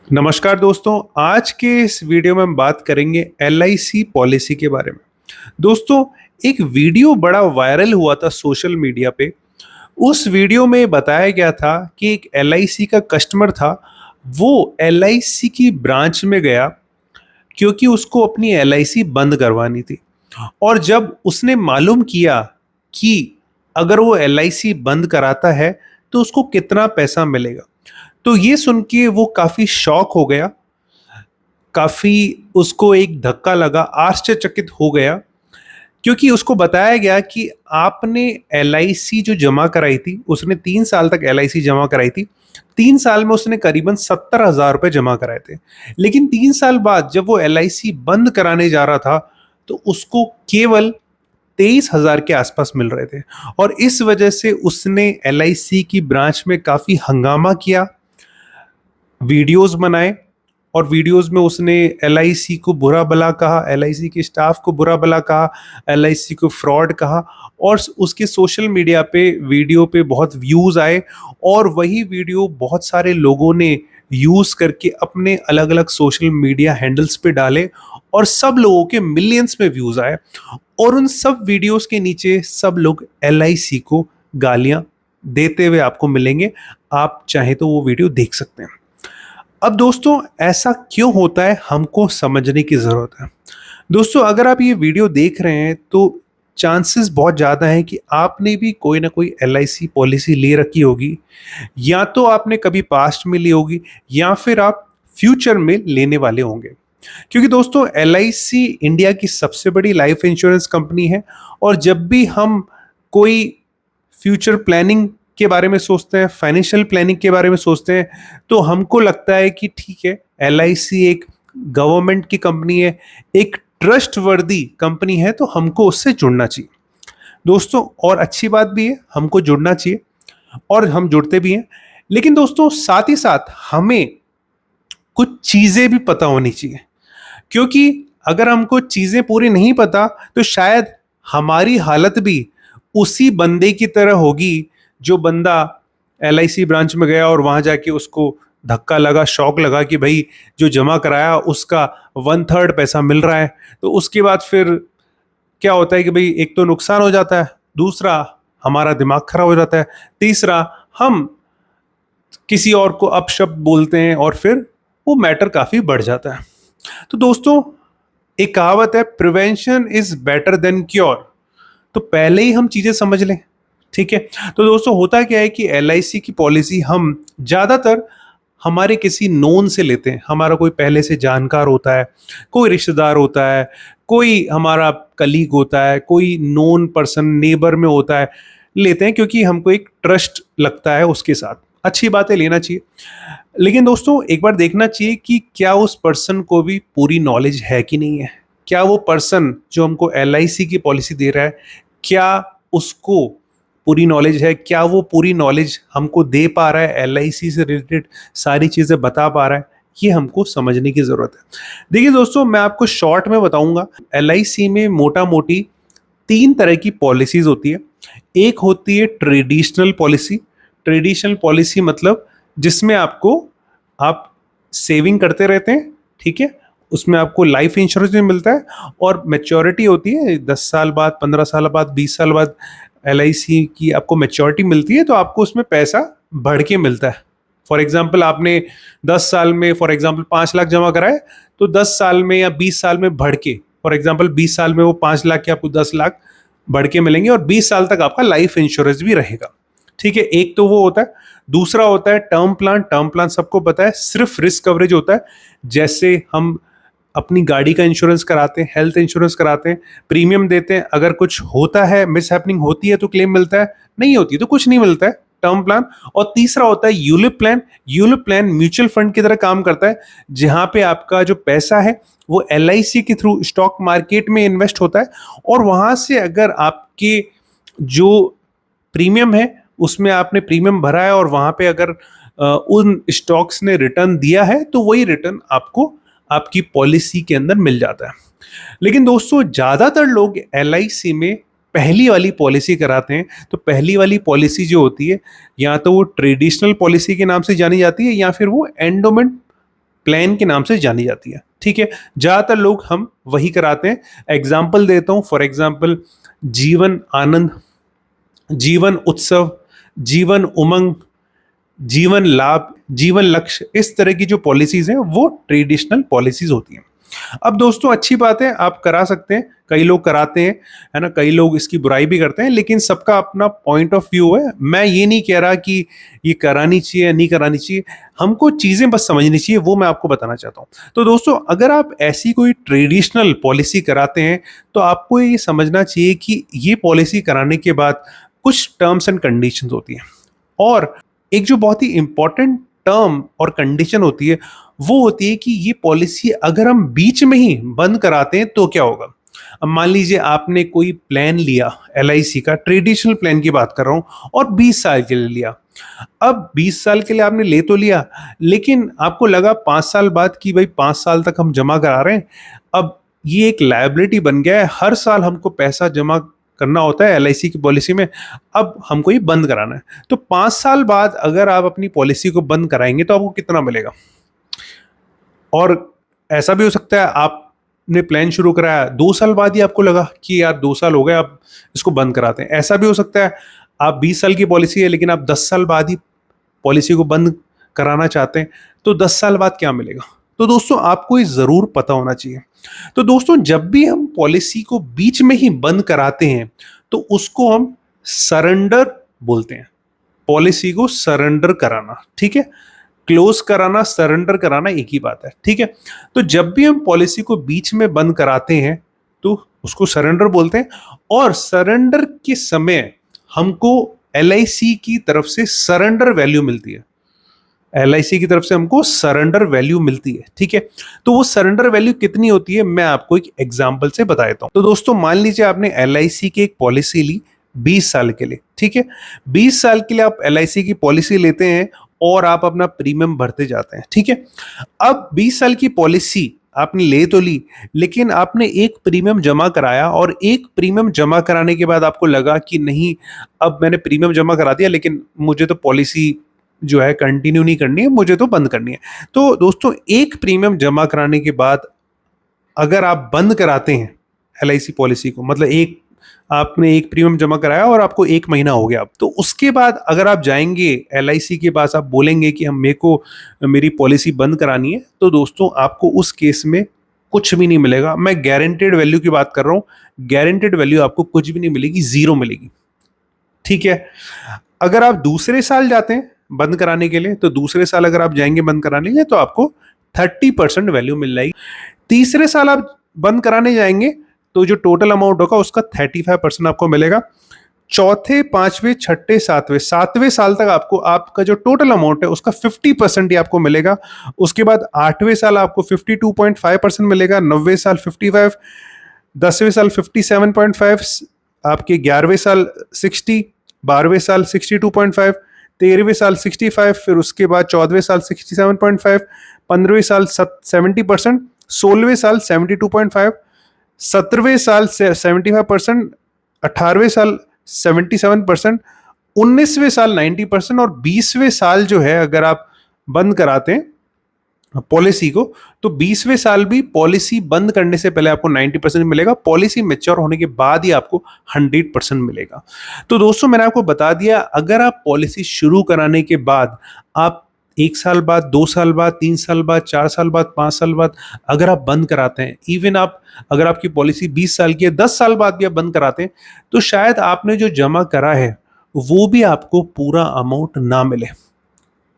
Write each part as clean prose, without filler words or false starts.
नमस्कार दोस्तों, आज के इस वीडियो में हम बात करेंगे एलआईसी पॉलिसी के बारे में। दोस्तों, एक वीडियो बड़ा वायरल हुआ था सोशल मीडिया पे। उस वीडियो में बताया गया था कि एक एलआईसी का कस्टमर था, वो एलआईसी की ब्रांच में गया क्योंकि उसको अपनी एलआईसी बंद करवानी थी। और जब उसने मालूम किया कि अगर वो एलआईसी बंद कराता है तो उसको कितना पैसा मिलेगा, तो ये सुन के वो काफ़ी शॉक हो गया, काफ़ी उसको एक धक्का लगा, आश्चर्यचकित हो गया क्योंकि उसको बताया गया कि आपने एलआईसी जो जमा कराई थी, उसने 3 साल तक एलआईसी जमा कराई थी। 3 साल में उसने करीबन 70,000 रुपए जमा कराए थे। लेकिन 3 साल बाद जब वो एलआईसी बंद कराने जा रहा था, तो उसको केवल 23,000 के आसपास मिल रहे थे। और इस वजह से उसने एलआईसी की ब्रांच में काफ़ी हंगामा किया, वीडियोज़ बनाए और वीडियोज़ में उसने एलआईसी को बुरा भला कहा, एलआईसी के स्टाफ को बुरा भला कहा, एलआईसी को फ्रॉड कहा। और उसके सोशल मीडिया पे वीडियो पे बहुत व्यूज़ आए और वही वीडियो बहुत सारे लोगों ने यूज़ करके अपने अलग-अलग सोशल मीडिया हैंडल्स पे डाले और सब लोगों के मिलियंस में व्यूज़ आए। और उन सब वीडियोज़ के नीचे सब लोग एलआईसी को गालियाँ देते हुए आपको मिलेंगे। आप चाहें तो वो वीडियो देख सकते हैं। अब दोस्तों, ऐसा क्यों होता है हमको समझने की ज़रूरत है। दोस्तों, अगर आप ये वीडियो देख रहे हैं तो चांसेस बहुत ज़्यादा हैं कि आपने भी कोई ना कोई एलआईसी पॉलिसी ले रखी होगी, या तो आपने कभी पास्ट में ली होगी या फिर आप फ्यूचर में लेने वाले होंगे। क्योंकि दोस्तों, एलआईसी इंडिया की सबसे बड़ी लाइफ इंश्योरेंस कंपनी है और जब भी हम कोई फ्यूचर प्लानिंग के बारे में सोचते हैं, फाइनेंशियल प्लानिंग के बारे में सोचते हैं, तो हमको लगता है कि ठीक है, एलआईसी एक गवर्नमेंट की कंपनी है, एक ट्रस्टवर्दी कंपनी है, तो हमको उससे जुड़ना चाहिए। दोस्तों, और अच्छी बात भी है, हमको जुड़ना चाहिए और हम जुड़ते भी हैं। लेकिन दोस्तों, साथ ही साथ हमें कुछ चीज़ें भी पता होनी चाहिए, क्योंकि अगर हमको चीज़ें पूरी नहीं पता तो शायद हमारी हालत भी उसी बंदे की तरह होगी जो बंदा एलआईसी ब्रांच में गया और वहाँ जाके उसको धक्का लगा, शॉक लगा कि भाई जो जमा कराया उसका 1/3 पैसा मिल रहा है। तो उसके बाद फिर क्या होता है कि भाई एक तो नुकसान हो जाता है, दूसरा हमारा दिमाग खराब हो जाता है, तीसरा हम किसी और को अपशब्द बोलते हैं और फिर वो मैटर काफ़ी बढ़ जाता है। तो दोस्तों, एक कहावत है, prevention is better than cure. तो पहले ही हम चीज़ें समझ लें, ठीक है। तो दोस्तों, होता क्या है कि एलआईसी की पॉलिसी हम ज़्यादातर हमारे किसी नोन से लेते हैं। हमारा कोई पहले से जानकार होता है, कोई रिश्तेदार होता है, कोई हमारा कलीग होता है, कोई नोन पर्सन नेबर में होता है, लेते हैं क्योंकि हमको एक ट्रस्ट लगता है उसके साथ। अच्छी बात है, लेना चाहिए। लेकिन दोस्तों, एक बार देखना चाहिए कि क्या उस पर्सन को भी पूरी नॉलेज है कि नहीं है। क्या वो पर्सन जो हमको एलआईसी की पॉलिसी दे रहा है, क्या उसको पूरी नॉलेज है, क्या वो पूरी नॉलेज हमको दे पा रहा है, एलआईसी से रिलेटेड सारी चीज़ें बता पा रहा है, ये हमको समझने की ज़रूरत है। देखिए दोस्तों, मैं आपको शॉर्ट में बताऊंगा। एलआईसी में मोटा मोटी 3 तरह की पॉलिसीज़ होती है। एक होती है ट्रेडिशनल पॉलिसी। ट्रेडिशनल पॉलिसी मतलब जिसमें आप सेविंग करते रहते हैं, ठीक है? उसमें आपको लाइफ इंश्योरेंस भी मिलता है और मैच्योरिटी होती है 10 साल बाद, 15 साल बाद, 20 साल बाद एलआईसी की आपको मैच्योरिटी मिलती है, तो आपको उसमें पैसा बढ़ के मिलता है। फॉर एग्जांपल, आपने 10 साल में फॉर एग्जांपल 5 लाख जमा कराए, तो 10 साल में या 20 साल में बढ़ के, फॉर एग्जांपल 20 साल में वो 5 लाख के आपको 10 लाख बढ़ के मिलेंगे और 20 साल तक आपका लाइफ इंश्योरेंस भी रहेगा, ठीक है। एक तो वो होता है। दूसरा होता है टर्म प्लान। टर्म प्लान सबको पता है, सिर्फ रिस्क कवरेज होता है। जैसे हम अपनी गाड़ी का इंश्योरेंस कराते हैं, हेल्थ इंश्योरेंस कराते हैं, प्रीमियम देते हैं, अगर कुछ होता है, मिस हैपनिंग होती है तो क्लेम मिलता है, नहीं होती तो कुछ नहीं मिलता है, टर्म प्लान। और तीसरा होता है ULIP plan. ULIP plan mutual fund की तरह काम करता है, जहां पे आपका जो पैसा है वो एलआईसी के थ्रू स्टॉक मार्केट में इन्वेस्ट होता है और वहां से अगर आपके जो प्रीमियम है उसमें आपने प्रीमियम भरा है और वहां पे अगर उन स्टॉक्स ने रिटर्न दिया है, तो वही रिटर्न आपको आपकी पॉलिसी के अंदर मिल जाता है। लेकिन दोस्तों, ज़्यादातर लोग एलआईसी में पहली वाली पॉलिसी कराते हैं। तो पहली वाली पॉलिसी जो होती है, या तो वो ट्रेडिशनल पॉलिसी के नाम से जानी जाती है या फिर वो एंडोमेंट प्लान के नाम से जानी जाती है। ठीक है, ज्यादातर लोग हम वही कराते हैं। एग्जाम्पल देता हूं, फॉर एग्जाम्पल जीवन आनंद, जीवन उत्सव, जीवन उमंग, जीवन लाभ, जीवन लक्ष्य, इस तरह की जो पॉलिसीज हैं वो ट्रेडिशनल पॉलिसीज होती हैं। अब दोस्तों अच्छी बात है, आप करा सकते हैं, कई लोग कराते हैं, है ना, कई लोग इसकी बुराई भी करते हैं, लेकिन सबका अपना पॉइंट ऑफ व्यू है। मैं ये नहीं कह रहा कि ये करानी चाहिए या नहीं करानी चाहिए, हमको चीजें बस समझनी चाहिए, वो मैं आपको बताना चाहता हूँ। तो दोस्तों अगर आप ऐसी कोई ट्रेडिशनल पॉलिसी कराते हैं तो आपको ये समझना चाहिए कि ये पॉलिसी कराने के बाद कुछ टर्म्स एंड कंडीशंस होती हैं, और एक जो बहुत ही इंपॉर्टेंट टर्म और कंडीशन होती है वो होती है कि ये पॉलिसी अगर हम बीच में ही बंद कराते हैं तो क्या होगा। अब मान लीजिए आपने कोई प्लान लिया, एलआईसी का ट्रेडिशनल प्लान की बात कर रहा हूं, और 20 साल के लिए लिया। अब 20 साल के लिए आपने ले तो लिया, लेकिन आपको लगा 5 साल बाद कि भाई 5 साल तक हम जमा करा रहे हैं, अब ये एक लायबिलिटी बन गया है, हर साल हमको पैसा जमा करना होता है एलआईसी की पॉलिसी में, अब हमको ये बंद कराना है। तो 5 साल बाद अगर आप अपनी पॉलिसी को बंद कराएंगे तो आपको कितना मिलेगा। और ऐसा भी हो सकता है आपने प्लान शुरू कराया, 2 साल बाद ही आपको लगा कि यार 2 साल हो गए, अब इसको बंद कराते हैं। ऐसा भी हो सकता है आप 20 साल की पॉलिसी है लेकिन आप 10 साल बाद ही पॉलिसी को बंद कराना चाहते हैं, तो 10 साल बाद क्या मिलेगा। तो दोस्तों आपको ये जरूर पता होना चाहिए। तो दोस्तों जब भी हम पॉलिसी को बीच में ही बंद कराते हैं तो उसको हम सरेंडर बोलते हैं। पॉलिसी को सरेंडर कराना, ठीक है, क्लोज कराना, सरेंडर कराना एक ही बात है। ठीक है, तो जब भी हम पॉलिसी को बीच में बंद कराते हैं तो उसको सरेंडर बोलते हैं, और सरेंडर के समय हमको एलआईसी की तरफ से सरेंडर वैल्यू मिलती है। एलआईसी की तरफ से हमको सरेंडर वैल्यू मिलती है। ठीक है, तो वो सरेंडर वैल्यू कितनी होती है मैं आपको एक एग्जांपल से बता देता हूं। तो दोस्तों मान लीजिए आपने एलआईसी की एक पॉलिसी ली 20 साल के लिए। ठीक है, 20 साल के लिए आप एलआईसी की पॉलिसी लेते हैं और आप अपना प्रीमियम भरते जाते हैं। ठीक है, अब 20 साल की पॉलिसी आपने ले तो ली, लेकिन आपने एक प्रीमियम जमा कराया, और एक प्रीमियम जमा कराने के बाद आपको लगा कि नहीं, अब मैंने प्रीमियम जमा करा दिया लेकिन मुझे तो पॉलिसी जो है कंटिन्यू नहीं करनी है, मुझे तो बंद करनी है। तो दोस्तों एक प्रीमियम जमा कराने के बाद अगर आप बंद कराते हैं एलआईसी पॉलिसी को, मतलब एक आपने एक प्रीमियम जमा कराया और आपको 1 महीना हो गया, तो उसके बाद अगर आप जाएंगे एलआईसी के पास, आप बोलेंगे कि हम मेरे को मेरी पॉलिसी बंद करानी है, तो दोस्तों आपको उस केस में कुछ भी नहीं मिलेगा। मैं गारंटेड वैल्यू की बात कर रहा हूं, गारंटेड वैल्यू आपको कुछ भी नहीं मिलेगी, जीरो मिलेगी। ठीक है, अगर आप दूसरे साल जाते हैं बंद कराने के लिए, तो दूसरे साल अगर आप जाएंगे बंद कराने के लिए तो आपको 30% वैल्यू मिल जाएगी। तीसरे साल आप बंद कराने जाएंगे तो जो टोटल अमाउंट होगा उसका 35% आपको मिलेगा। चौथे, पांचवें, छठे, सातवें साल तक आपको आपका जो टोटल अमाउंट है उसका 50% ही आपको मिलेगा। उसके बाद 8वें साल आपको 52.5% मिलेगा, 9वें साल 55, 10वें साल 57.5, आपके 11वें साल 60, 12वें साल 62.5, 13वें साल 65, फिर उसके बाद 14वें साल 67.5, 15वें साल 70%, 16वें साल 72.5, 17वें साल 75%, 18वें साल 77%, 19वें साल 90%, और 20वें साल जो है अगर आप बंद कराते हैं पॉलिसी को, तो 20वें साल भी पॉलिसी बंद करने से पहले आपको 90% मिलेगा, पॉलिसी मैच्योर होने के बाद ही आपको 100% मिलेगा। तो दोस्तों मैंने आपको बता दिया, अगर आप पॉलिसी शुरू कराने के बाद आप 1 साल बाद, 2 साल बाद, 3 साल बाद, 4 साल बाद, 5 साल बाद अगर आप बंद कराते हैं, इवन आप अगर आपकी पॉलिसी 20 साल की है, 10 साल बाद भी आप बंद कराते हैं, तो शायद आपने जो जमा करा है वो भी आपको पूरा अमाउंट ना मिले।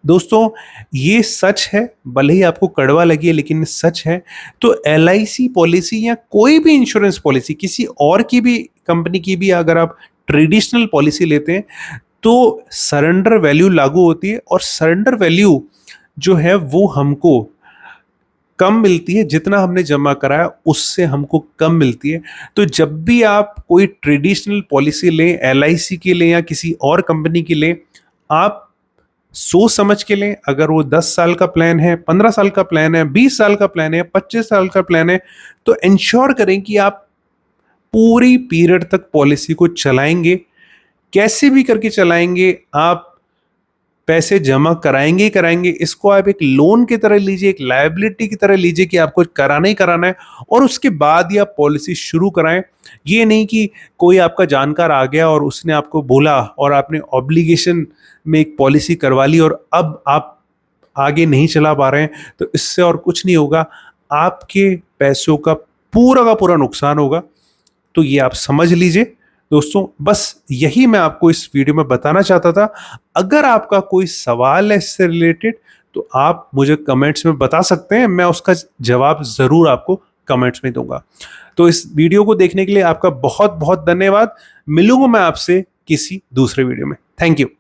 दोस्तों ये सच है, भले ही आपको कड़वा लगे लेकिन सच है। तो एलआईसी पॉलिसी या कोई भी इंश्योरेंस पॉलिसी, किसी और की भी कंपनी की भी अगर आप ट्रेडिशनल पॉलिसी लेते हैं तो सरेंडर वैल्यू लागू होती है, और सरेंडर वैल्यू जो है वो हमको कम मिलती है, जितना हमने जमा कराया उससे हमको कम मिलती है। तो जब भी आप कोई ट्रेडिशनल पॉलिसी लें, एलआईसी की लें या किसी और कंपनी की लें, आप सोच समझ के लें। अगर वो 10 साल का प्लान है, 15 साल का प्लान है, 20 साल का प्लान है, 25 साल का प्लान है, तो इंश्योर करें कि आप पूरी पीरियड तक पॉलिसी को चलाएंगे, कैसे भी करके चलाएंगे। आप पैसे जमा कराएंगे ही कराएंगे। इसको आप एक लोन की तरह लीजिए, एक लायबिलिटी की तरह लीजिए कि आपको कराना ही कराना है, और उसके बाद ही आप पॉलिसी शुरू कराएं। ये नहीं कि कोई आपका जानकार आ गया और उसने आपको बोला और आपने ऑब्लिगेशन में एक पॉलिसी करवा ली और अब आप आगे नहीं चला पा रहे हैं, तो इससे और कुछ नहीं होगा, आपके पैसों का पूरा नुकसान होगा। तो ये आप समझ लीजिए दोस्तों, बस यही मैं आपको इस वीडियो में बताना चाहता था। अगर आपका कोई सवाल है इससे रिलेटेड तो आप मुझे कमेंट्स में बता सकते हैं, मैं उसका जवाब ज़रूर आपको कमेंट्स में दूंगा। तो इस वीडियो को देखने के लिए आपका बहुत बहुत धन्यवाद। मिलूंगा मैं आपसे किसी दूसरे वीडियो में। Thank you.